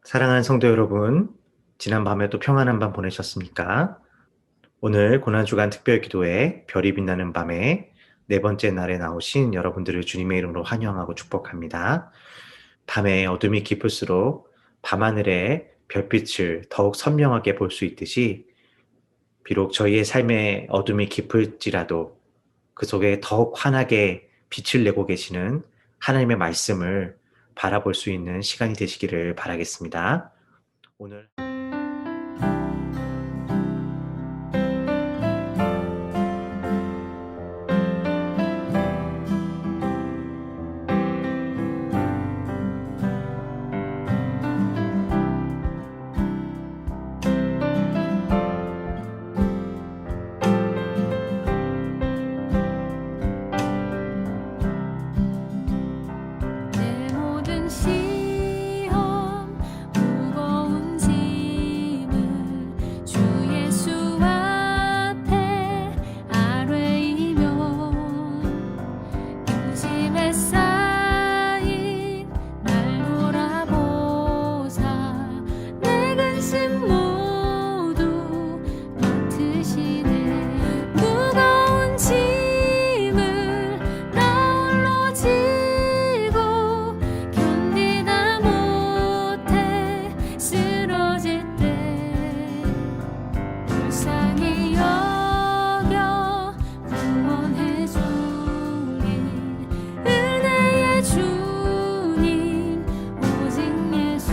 사랑하는 성도 여러분, 지난 밤에 또 평안한 밤 보내셨습니까? 오늘 고난주간 특별기도회 별이 빛나는 밤에 네 번째 날에 나오신 여러분들을 주님의 이름으로 환영하고 축복합니다. 밤에 어둠이 깊을수록 밤하늘의 별빛을 더욱 선명하게 볼 수 있듯이 비록 저희의 삶에 어둠이 깊을지라도 그 속에 더욱 환하게 빛을 내고 계시는 하나님의 말씀을 바라볼 수 있는 시간이 되시기를 바라겠습니다. 오늘 내 모든 시험 무거운 짐을 주 예수 앞에 아뢰이며 요즘에 쌓인 날 돌아보사 내 근심 모두 맡으시네. 무거운 짐을 나 홀로 지고 견디다 못해 쓰러질 때 불쌍히 여겨 구원해 주니 은혜의 주님 오직 예수.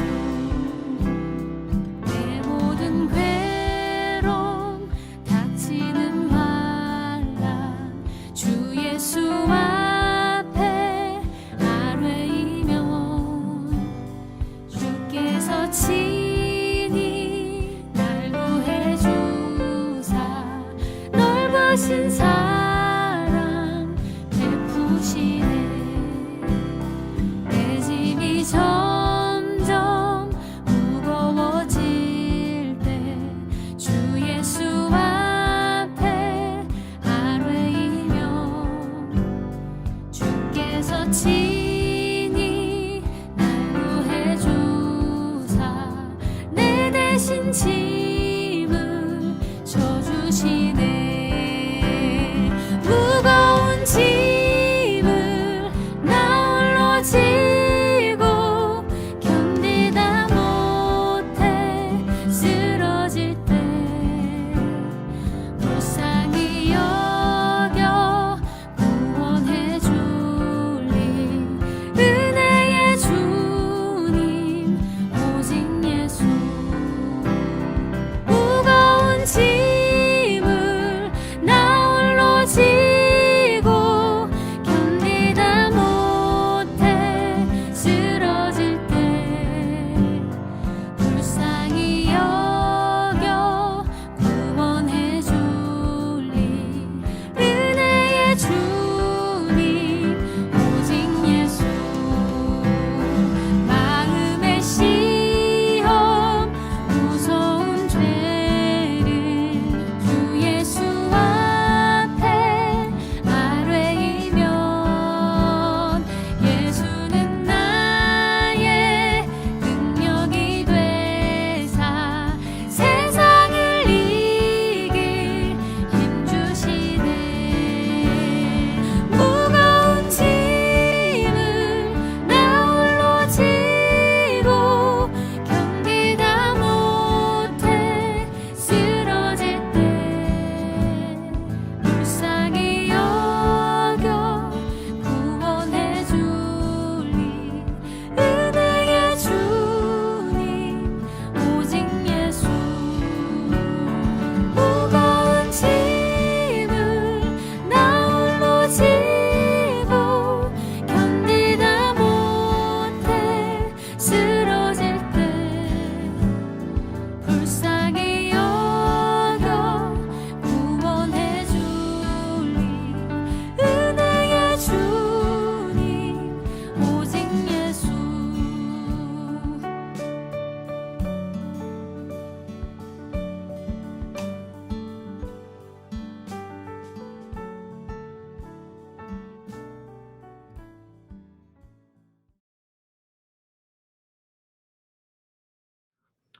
내 모든 괴로움 닥치는 환난 주 예수 앞에 아뢰이면 주께서 친히 날 구해 주사 넓으신 사랑 베푸시네. 내 짐이 점점 무거워질 때 주 예수 앞에 아뢰이면 주께서 친히 날 구해 주사 내 대신 짐을 져주시네. 무거운 짐을 나 홀로 지고 견디다 못해 쓰러질 때 불쌍히 여겨 구원해 줄리 은혜의 주님 오직 예수.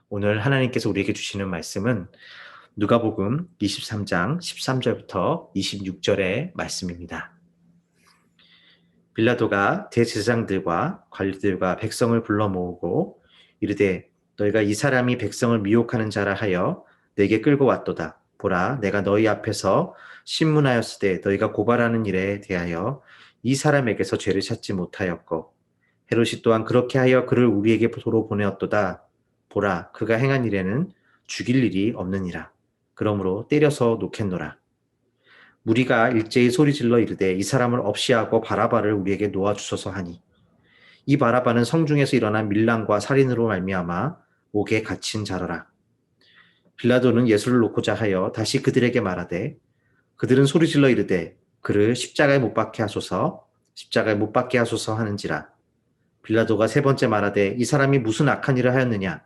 오늘 하나님께서 우리에게 주시는 말씀은 누가복음 23장 13절부터 26절의 말씀입니다. 빌라도가 대제사장들과 관리들과 백성을 불러 모으고 이르되 너희가 이 사람이 백성을 미혹하는 자라 하여 내게 끌고 왔도다. 보라, 내가 너희 앞에서 신문하였으되 너희가 고발하는 일에 대하여 이 사람에게서 죄를 찾지 못하였고 헤롯이 또한 그렇게 하여 그를 우리에게 도로 보내었도다. 보라, 그가 행한 일에는 죽일 일이 없느니라. 그러므로 때려서 놓겠노라. 무리가 일제히 소리질러 이르되 이 사람을 없이하고 바라바를 우리에게 놓아주소서 하니 이 바라바는 성중에서 일어난 밀란과 살인으로 말미암아 옥에 갇힌 자더라. 빌라도는 예수를 놓고자 하여 다시 그들에게 말하되 그들은 소리질러 이르되 그를 십자가에 못 박게 하소서 십자가에 못 박게 하소서 하는지라. 빌라도가 세 번째 말하되 이 사람이 무슨 악한 일을 하였느냐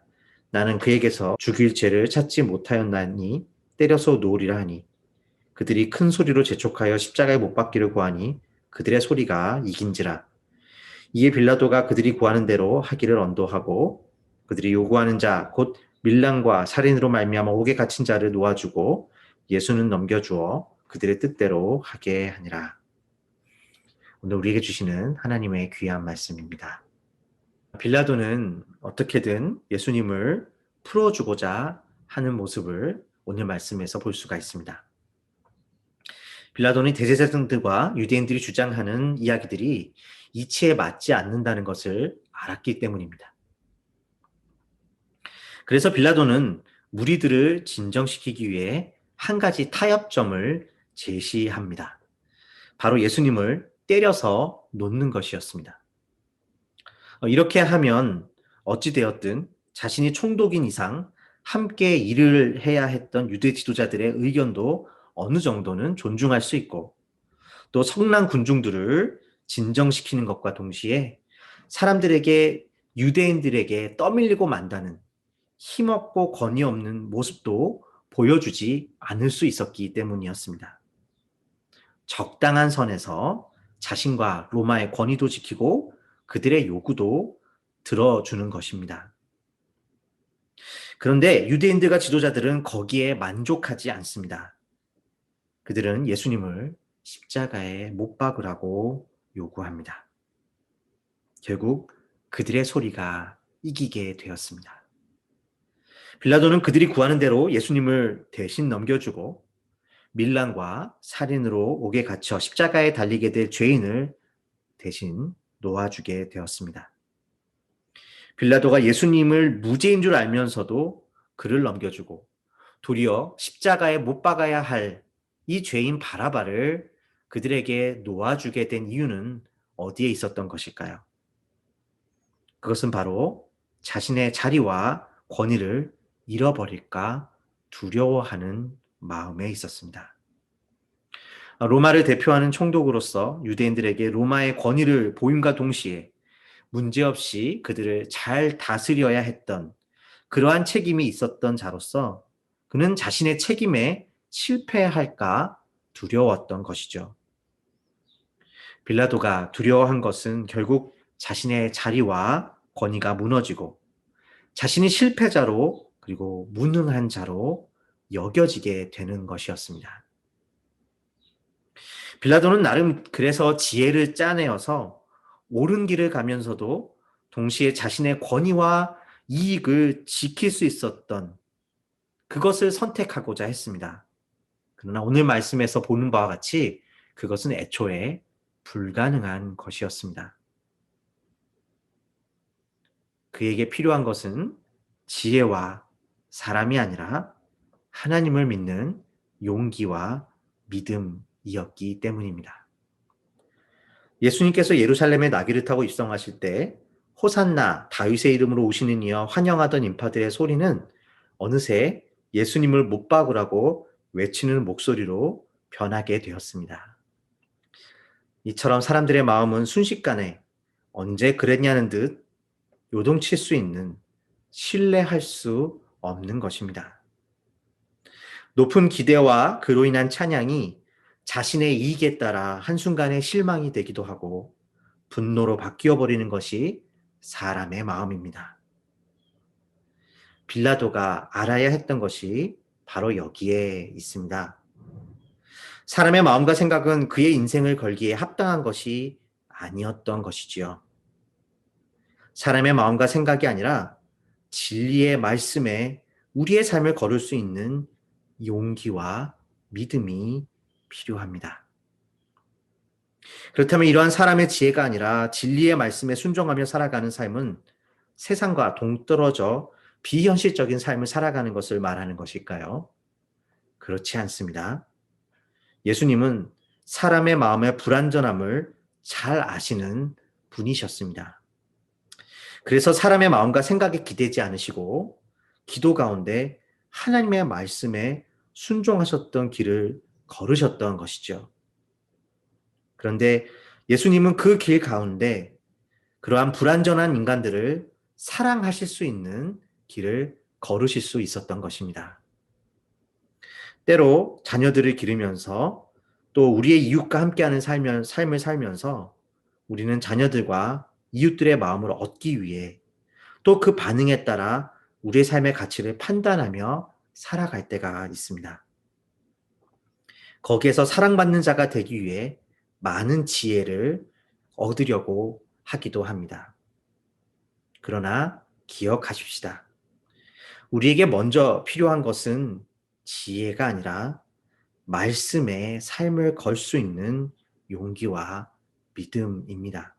나는 그에게서 죽일 죄를 찾지 못하였나니 때려서 놓으리라 하니 그들이 큰 소리로 재촉하여 십자가에 못 박기를 구하니 그들의 소리가 이긴지라. 이에 빌라도가 그들이 구하는 대로 하기를 언도하고 그들이 요구하는 자 곧 밀란과 살인으로 말미암아 옥에 갇힌 자를 놓아주고 예수는 넘겨주어 그들의 뜻대로 하게 하니라. 오늘 우리에게 주시는 하나님의 귀한 말씀입니다. 빌라도는 어떻게든 예수님을 풀어주고자 하는 모습을 오늘 말씀에서 볼 수가 있습니다. 빌라도는 대제사장들과 유대인들이 주장하는 이야기들이 이치에 맞지 않는다는 것을 알았기 때문입니다. 그래서 빌라도는 무리들을 진정시키기 위해 한 가지 타협점을 제시합니다. 바로 예수님을 때려서 놓는 것이었습니다. 이렇게 하면 어찌되었든 자신이 총독인 이상 함께 일을 해야 했던 유대 지도자들의 의견도 어느 정도는 존중할 수 있고 또 성난 군중들을 진정시키는 것과 동시에 사람들에게 유대인들에게 떠밀리고 만다는 힘없고 권위 없는 모습도 보여주지 않을 수 있었기 때문이었습니다. 적당한 선에서 자신과 로마의 권위도 지키고 그들의 요구도 들어주는 것입니다. 그런데 유대인들과 지도자들은 거기에 만족하지 않습니다. 그들은 예수님을 십자가에 못 박으라고 요구합니다. 결국 그들의 소리가 이기게 되었습니다. 빌라도는 그들이 구하는 대로 예수님을 대신 넘겨주고 밀란과 살인으로 옥에 갇혀 십자가에 달리게 될 죄인을 대신 놓아주게 되었습니다. 빌라도가 예수님을 무죄인 줄 알면서도 그를 넘겨주고 도리어 십자가에 못 박아야 할 이 죄인 바라바를 그들에게 놓아주게 된 이유는 어디에 있었던 것일까요? 그것은 바로 자신의 자리와 권위를 잃어버릴까 두려워하는 마음에 있었습니다. 로마를 대표하는 총독으로서 유대인들에게 로마의 권위를 보임과 동시에 문제없이 그들을 잘 다스려야 했던 그러한 책임이 있었던 자로서 그는 자신의 책임에 실패할까 두려웠던 것이죠. 빌라도가 두려워한 것은 결국 자신의 자리와 권위가 무너지고 자신이 실패자로 그리고 무능한 자로 여겨지게 되는 것이었습니다. 빌라도는 나름 그래서 지혜를 짜내어서 옳은 길을 가면서도 동시에 자신의 권위와 이익을 지킬 수 있었던 그것을 선택하고자 했습니다. 그러나 오늘 말씀에서 보는 바와 같이 그것은 애초에 불가능한 것이었습니다. 그에게 필요한 것은 지혜와 사람이 아니라 하나님을 믿는 용기와 믿음이었기 때문입니다. 예수님께서 예루살렘에 나귀를 타고 입성하실 때 호산나 다윗의 이름으로 오시는 이여 환영하던 인파들의 소리는 어느새 예수님을 못 박으라고 외치는 목소리로 변하게 되었습니다. 이처럼 사람들의 마음은 순식간에 언제 그랬냐는 듯 요동칠 수 있는 신뢰할 수 없는 것입니다. 높은 기대와 그로 인한 찬양이 자신의 이익에 따라 한순간에 실망이 되기도 하고 분노로 바뀌어 버리는 것이 사람의 마음입니다. 빌라도가 알아야 했던 것이 바로 여기에 있습니다. 사람의 마음과 생각은 그의 인생을 걸기에 합당한 것이 아니었던 것이지요. 사람의 마음과 생각이 아니라 진리의 말씀에 우리의 삶을 걸을 수 있는 용기와 믿음이 필요합니다. 그렇다면 이러한 사람의 지혜가 아니라 진리의 말씀에 순종하며 살아가는 삶은 세상과 동떨어져 비현실적인 삶을 살아가는 것을 말하는 것일까요? 그렇지 않습니다. 예수님은 사람의 마음의 불완전함을 잘 아시는 분이셨습니다. 그래서 사람의 마음과 생각에 기대지 않으시고 기도 가운데 하나님의 말씀에 순종하셨던 길을 걸으셨던 것이죠. 그런데 예수님은 그 길 가운데 그러한 불완전한 인간들을 사랑하실 수 있는 길을 걸으실 수 있었던 것입니다. 때로 자녀들을 기르면서 또 우리의 이웃과 함께하는 삶을 살면서 우리는 자녀들과 이웃들의 마음을 얻기 위해 또 그 반응에 따라 우리의 삶의 가치를 판단하며 살아갈 때가 있습니다. 거기에서 사랑받는 자가 되기 위해 많은 지혜를 얻으려고 하기도 합니다. 그러나 기억하십시다. 우리에게 먼저 필요한 것은 지혜가 아니라 말씀에 삶을 걸 수 있는 용기와 믿음입니다.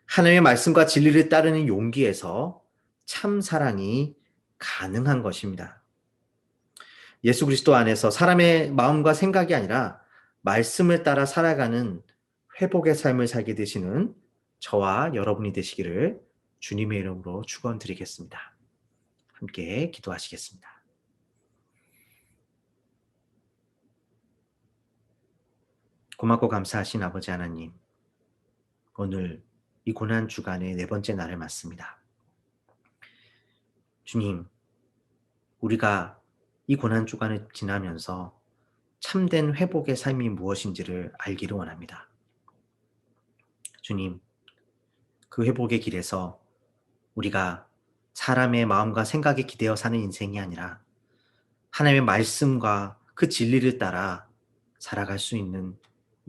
하나님의 말씀과 진리를 따르는 용기에서 참 사랑이 가능한 것입니다. 예수 그리스도 안에서 사람의 마음과 생각이 아니라 말씀을 따라 살아가는 회복의 삶을 살게 되시는 저와 여러분이 되시기를 주님의 이름으로 축원드리겠습니다. 함께 기도하시겠습니다. 고맙고 감사하신 아버지 하나님, 오늘 이 고난 주간의 네 번째 날을 맞습니다. 주님, 우리가 이 고난 주간을 지나면서 참된 회복의 삶이 무엇인지를 알기를 원합니다. 주님, 그 회복의 길에서 우리가 사람의 마음과 생각에 기대어 사는 인생이 아니라 하나님의 말씀과 그 진리를 따라 살아갈 수 있는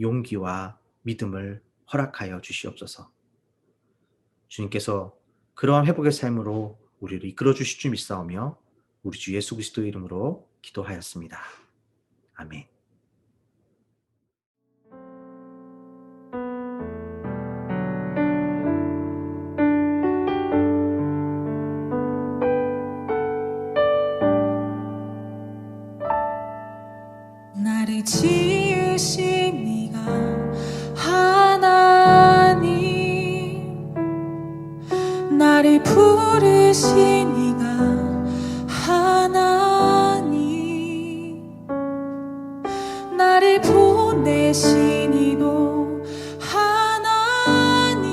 용기와 믿음을 허락하여 주시옵소서. 주님께서 그러한 회복의 삶으로 우리를 이끌어 주실 줄 믿사오며 우리 주 예수 그리스도의 이름으로 기도하였습니다. 아멘. 나를 지으신 이가 하나님, 나를 부르신 이가 하나님, 나를 보내신 이도 하나님,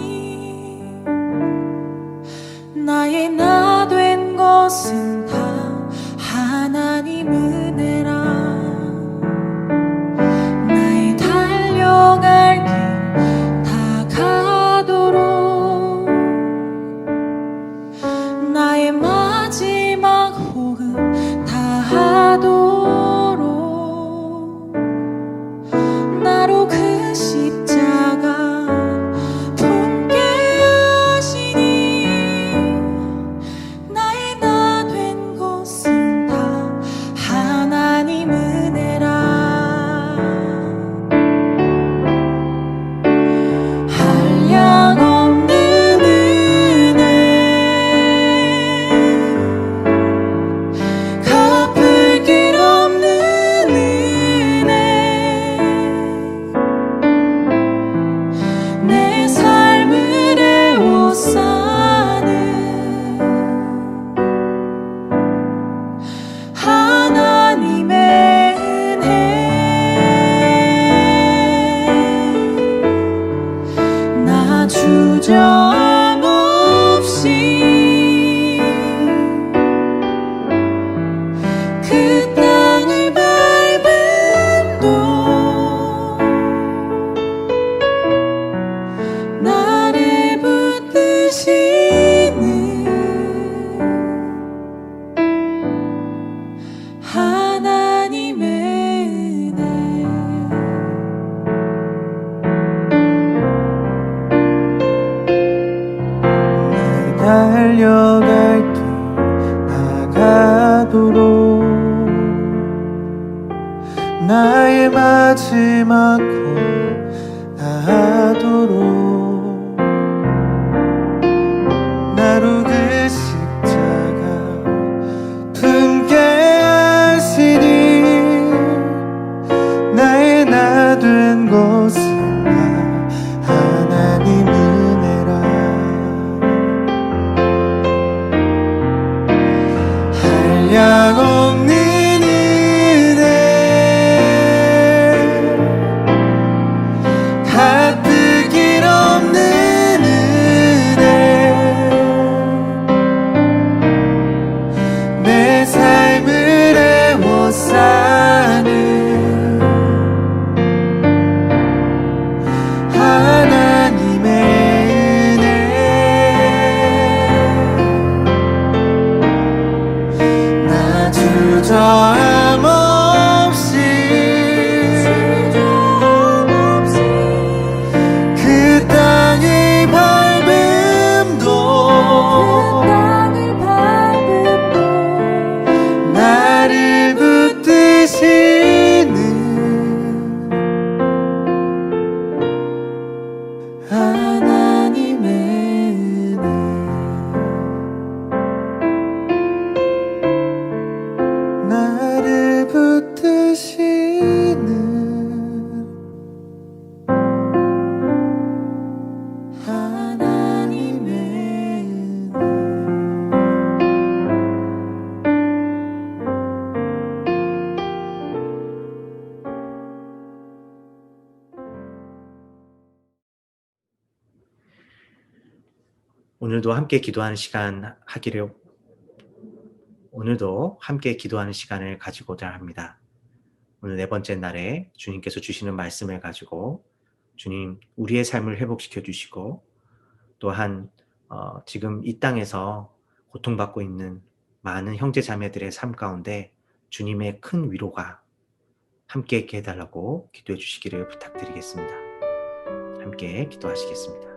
나의 나 된 것은 다 하나님 은혜라. 나의 달려갈 길 다 가도록 나의 하나님의 은혜 달려갈 길 나가도록 나의 마지막 고 나도록 나로 그 십자가 품게 하시니 나의 나 된 것은 다 하나님 은혜라 한량없는 은혜 가득일 없는 은혜 내 삶을 애워싸는 하나님의 은혜 나 주저함 없이 그 땅을 밟음도 나를 붙드시는 하나님의 은혜 나를 붙드시는 하나님의 은혜 오늘도 함께 기도하는 시간 하기를 오늘도 함께 기도하는 시간을 가지고자 합니다. 오늘 네 번째 날에 주님께서 주시는 말씀을 가지고 주님 우리의 삶을 회복시켜 주시고 또한 지금 이 땅에서 고통받고 있는 많은 형제 자매들의 삶 가운데 주님의 큰 위로가 함께 있게 해달라고 기도해 주시기를 부탁드리겠습니다. 함께 기도하시겠습니다.